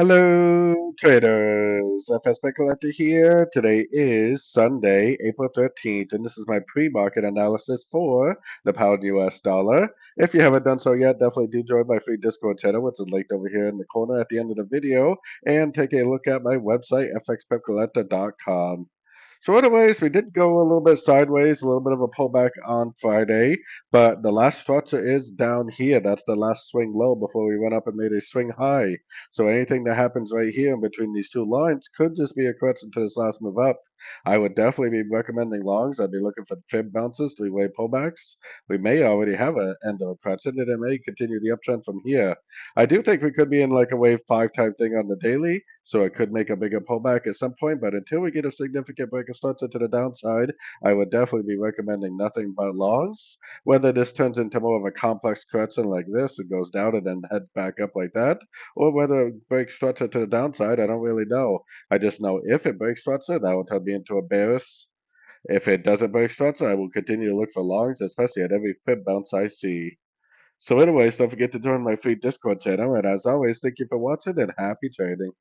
Hello, traders. FX Pip Collector here. Today is Sunday, April 13th, and this is my pre-market analysis for the pound US dollar. If you haven't done so yet, definitely do join my free Discord channel, which is linked over here in the corner at the end of the video, and take a look at my website, fxpipcollector.com. So anyways, we did go a little bit sideways, a little bit of a pullback on Friday, but the last structure is down here. That's the last swing low before we went up and made a swing high. So anything that happens right here in between these two lines could just be a correction to this last move up. I would definitely be recommending longs. I'd be looking for fib bounces, three-way pullbacks. We may already have an end of a correction, and it may continue the uptrend from here. I do think we could be in like a wave five type thing on the daily, so it could make a bigger pullback at some point. But until we get a significant break of structure to the downside, I would definitely be recommending nothing but longs. Whether this turns into more of a complex correction like this, it goes down and then heads back up like that, or whether it breaks structure to the downside, I don't really know. I just know if it breaks structure, that will turn me into a bearish. If it doesn't break structure, I will continue to look for longs, especially at every fib bounce I see. So anyways, don't forget to join my free Discord channel, and as always, thank you for watching and happy trading.